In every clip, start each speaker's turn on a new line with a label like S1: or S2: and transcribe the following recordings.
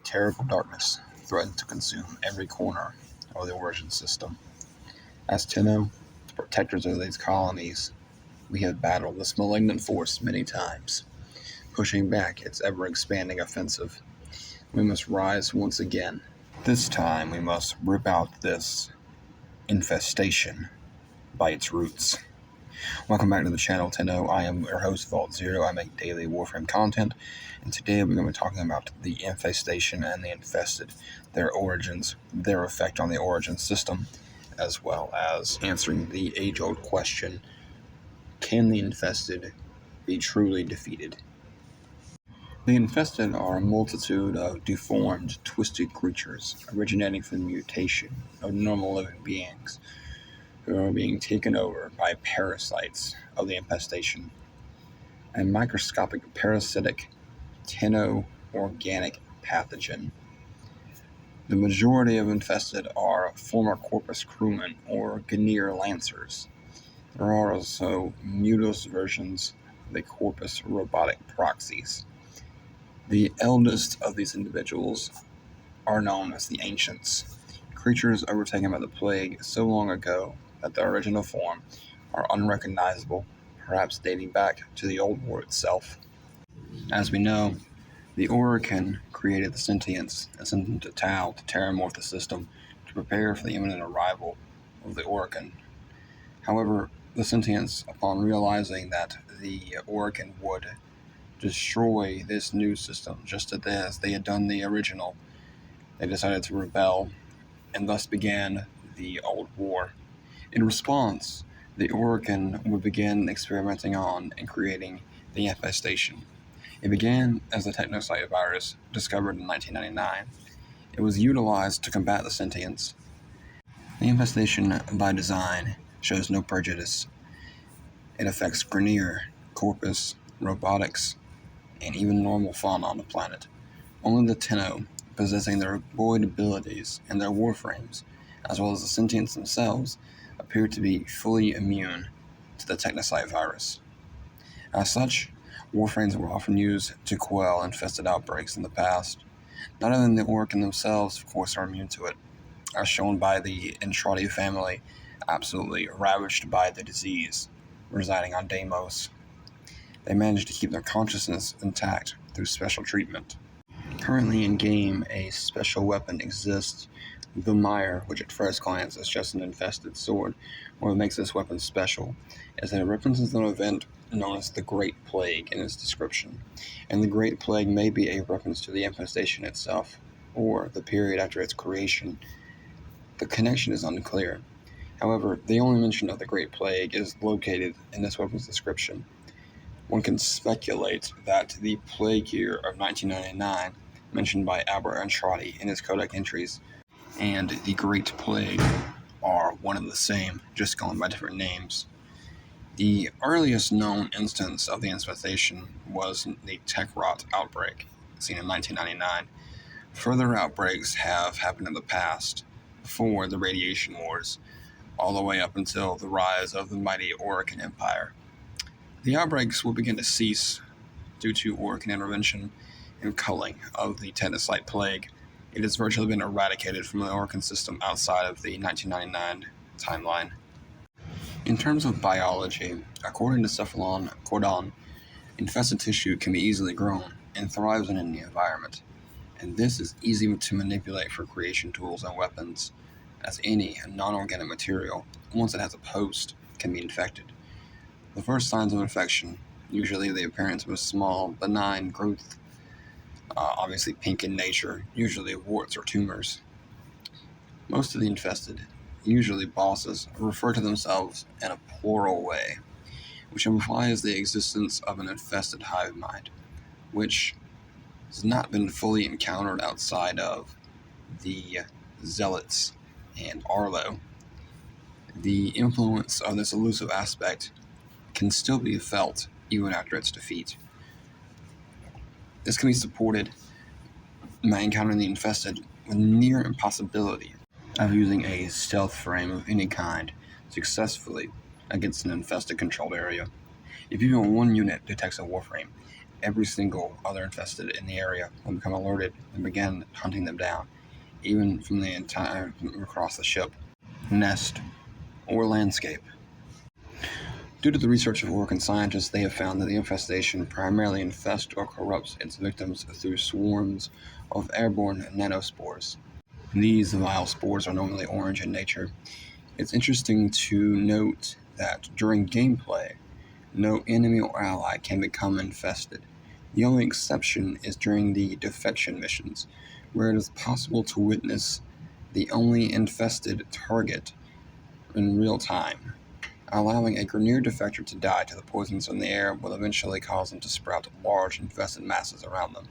S1: terrible darkness threatened to consume every corner of the Origin system. As Tenno, the protectors of these colonies, we have battled this malignant force many times, pushing back its ever-expanding offensive. We must rise once again. This time we must rip out this infestation by its roots. Welcome back to the channel, Tenno. I am your host, Vault Zero. I make daily Warframe content, and today we're going to be talking about the Infestation and the Infested, their origins, their effect on the Origin system, as well as answering the age-old question, can the Infested be truly defeated? The Infested are a multitude of deformed, twisted creatures originating from the mutation of normal living beings who are being taken over by parasites of the Infestation, a microscopic parasitic organic pathogen. The majority of Infested are former Corpus crewmen or Ganir Lancers. There are also mutos versions of the Corpus robotic proxies. The eldest of these individuals are known as the Ancients, creatures overtaken by the plague so long ago that their original form are unrecognizable, perhaps dating back to the Old War itself. As we know, the Orokin created the Sentients and sent them to Tau to terramorph the system to prepare for the imminent arrival of the Orokin. However, the Sentients, upon realizing that the Orokin would destroy this new system just as they had done the original, they decided to rebel, and thus began the Old War. In response, the Orokin would begin experimenting on and creating the Infestation. It began as a technocyte virus discovered in 1999. It was utilized to combat the Sentients. The Infestation, by design, shows no prejudice. It affects Grineer, Corpus, robotics, and even normal fauna on the planet. Only the Tenno, possessing their void abilities and their warframes, as well as the Sentients themselves, appear to be fully immune to the technocyte virus. As such, warframes were often used to quell infested outbreaks in the past. Not even the Orokin themselves, of course, are immune to it, as shown by the Entrati family, absolutely ravaged by the disease, residing on Deimos. They managed to keep their consciousness intact through special treatment. Currently in game, a special weapon exists, the Mire, which at first glance is just an infested sword. What makes this weapon special is that it references an event known as the Great Plague in its description, and the Great Plague may be a reference to the Infestation itself, or the period after its creation. The connection is unclear. However, the only mention of the Great Plague is located in this weapon's description. One can speculate that the Plague Year of 1999, mentioned by Albert Entrati in his Codex entries, and the Great Plague are one and the same, just going by different names. The earliest known instance of the Infestation was the Tekrot outbreak, seen in 1999. Further outbreaks have happened in the past, before the Radiation Wars, all the way up until the rise of the mighty Orokin Empire. The outbreaks will begin to cease due to Orokin intervention and culling of the Technocyte plague. It has virtually been eradicated from the Orokin system outside of the 1999 timeline. In terms of biology, according to Cephalon Cordon, infested tissue can be easily grown and thrives in any environment, and this is easy to manipulate for creation tools and weapons, as any non-organic material, once it has a host, can be infected. The first signs of infection, usually the appearance of a small, benign growth, obviously pink in nature, usually warts or tumors. Most of the infested, usually bosses, refer to themselves in a plural way, which implies the existence of an infested hive mind, which has not been fully encountered outside of the Zealots and Arlo. The influence of this elusive aspect can still be felt even after its defeat. This can be supported by encountering the infested with near impossibility of using a stealth frame of any kind successfully against an infested controlled area. If even one unit detects a warframe, Every single other infested in the area will become alerted and begin hunting them down, even from the entire across the ship, nest, or landscape. Due to the research of Orcan scientists, they have found that the infestation primarily infests or corrupts its victims through swarms of airborne nanospores. These vile spores are normally orange in nature. It's interesting to note that during gameplay, no enemy or ally can become infested. The only exception is during the defection missions, where it is possible to witness the only infested target in real time. Allowing a Grineer defector to die to the poisons in the air will eventually cause them to sprout large infested masses around them,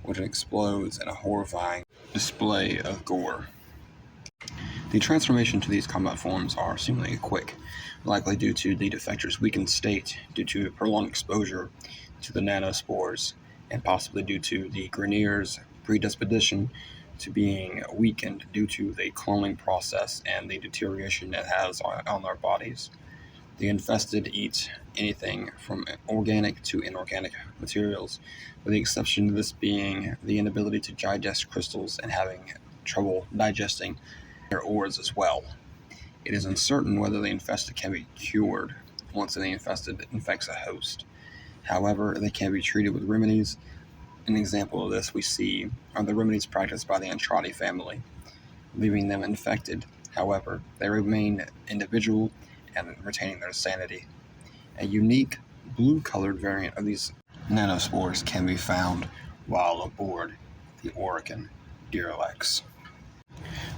S1: which explodes in a horrifying display of gore. The transformation to these combat forms are seemingly quick, likely due to the defector's weakened state due to prolonged exposure to the nanospores, and possibly due to the Grineer's predisposition to being weakened due to the cloning process and the deterioration it has on their bodies. The infested eat anything from organic to inorganic materials, with the exception of this being the inability to digest crystals and having trouble digesting their ores as well. It is uncertain whether the infested can be cured once the infested infects a host. However, they can be treated with remedies. An example of this we see are the remedies practiced by the Andrade family, leaving them infected. However, they remain individual and retaining their sanity. A unique blue-colored variant of these nanospores can be found while aboard the Orcan Derelict.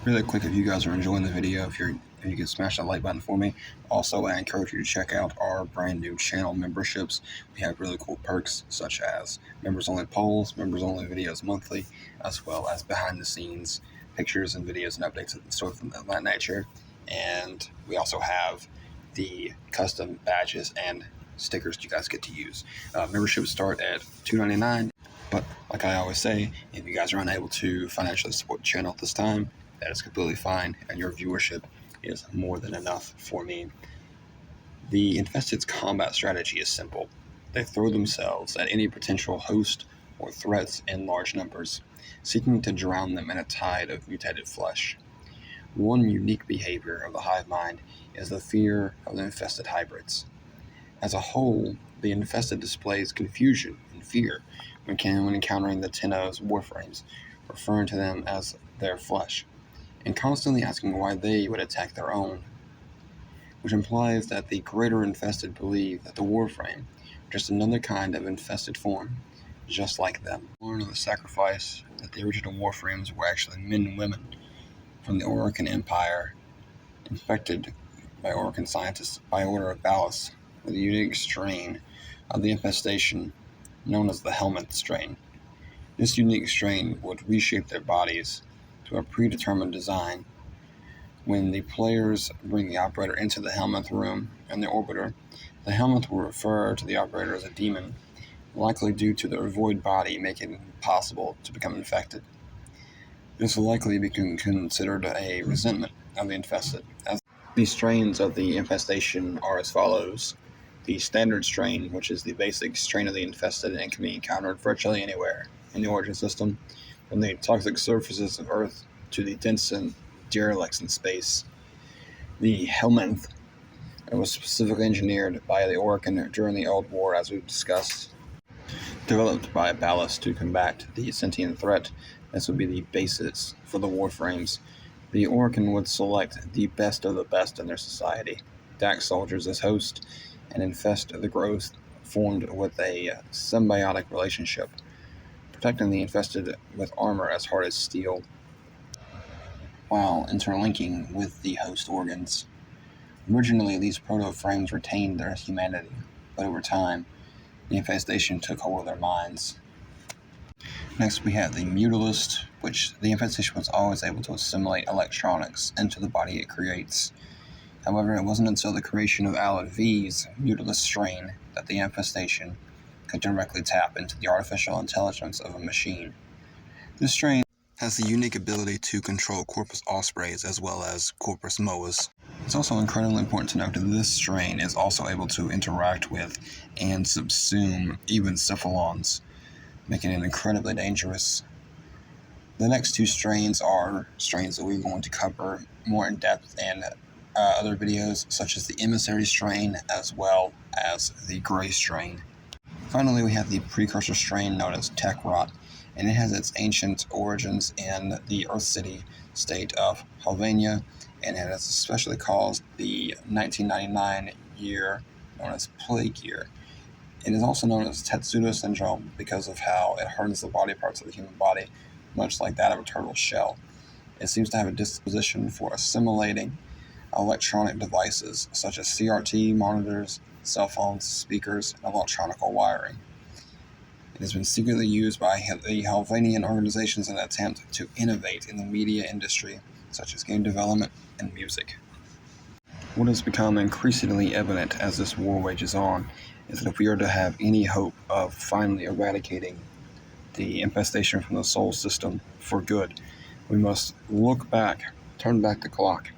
S1: Really quick, if you guys are enjoying the video, if you could smash that like button for me. Also, I encourage you to check out our brand new channel memberships. We have really cool perks such as members only polls, members only videos monthly, as well as behind the scenes pictures and videos and updates and stuff of that nature. And we also have the custom badges and stickers you guys get to use. Memberships start at $2.99, but like I always say, if you guys are unable to financially support the channel at this time, that is completely fine, and your viewership is more than enough for me. The Infested's combat strategy is simple. They throw themselves at any potential host or threats in large numbers, seeking to drown them in a tide of mutated flesh. One unique behavior of the hive mind is the fear of the infested hybrids. As a whole, the infested displays confusion and fear when encountering the Tenno's Warframes, referring to them as their flesh, and constantly asking why they would attack their own, which implies that the greater infested believe that the Warframe are just another kind of infested form, just like them. Learn of the sacrifice that the original Warframes were actually men and women from the Orcan Empire, infected by Orcan scientists by order of Ballas with a unique strain of the infestation known as the helmet strain. This unique strain would reshape their bodies to a predetermined design. When the players bring the operator into the helmet room and the orbiter, the helmet will refer to the operator as a demon, likely due to their void body making it impossible to become infected. This will likely be considered a resentment of the infested. As the strains of the infestation are as follows. The standard strain, which is the basic strain of the infested and can be encountered virtually anywhere in the origin system, from the toxic surfaces of Earth to the dense derelicts in space. The Helminth was specifically engineered by the Orcan during the Old War, as we've discussed, developed by Ballas to combat the sentient threat. This would be the basis for the Warframes. The Orcan would select the best of the best in their society, Dax soldiers as host, and infest the growth formed with a symbiotic relationship, protecting the infested with armor as hard as steel, while interlinking with the host organs. Originally, these proto-frames retained their humanity, but over time, the infestation took hold of their minds. Next, we have the Mutalist, which the infestation was always able to assimilate electronics into the body it creates. However, it wasn't until the creation of Alan V's Mutalist strain that the infestation could directly tap into the artificial intelligence of a machine. This strain has the unique ability to control Corpus Ospreys as well as Corpus Moas. It's also incredibly important to note that this strain is also able to interact with and subsume even cephalons, making it incredibly dangerous. The next two strains are strains that we're going to cover more in depth in other videos, such as the emissary strain as well as the gray strain. Finally, we have the precursor strain known as Tech Rot, and it has its ancient origins in the Earth City state of Helvania, and it has especially caused the 1999 year known as Plague Year. It is also known as Tetsudo syndrome because of how it hardens the body parts of the human body, much like that of a turtle shell. It seems to have a disposition for assimilating electronic devices such as CRT monitors, cell phones, speakers, and electronic wiring. It has been secretly used by the Helvanian organizations in an attempt to innovate in the media industry, such as game development and music. What has become increasingly evident as this war wages on is that if we are to have any hope of finally eradicating the infestation from the solar system for good, we must look back, turn back the clock,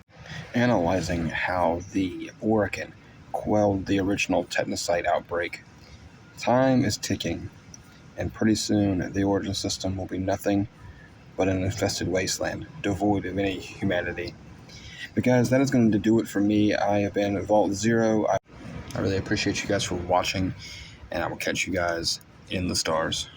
S1: analyzing how the Orokin quelled the original Technocyte outbreak. Time is ticking, and pretty soon the origin system will be nothing but an infested wasteland, devoid of any humanity. But guys, that is going to do it for me. I have been Vault Zero. I really appreciate you guys for watching, and I will catch you guys in the stars.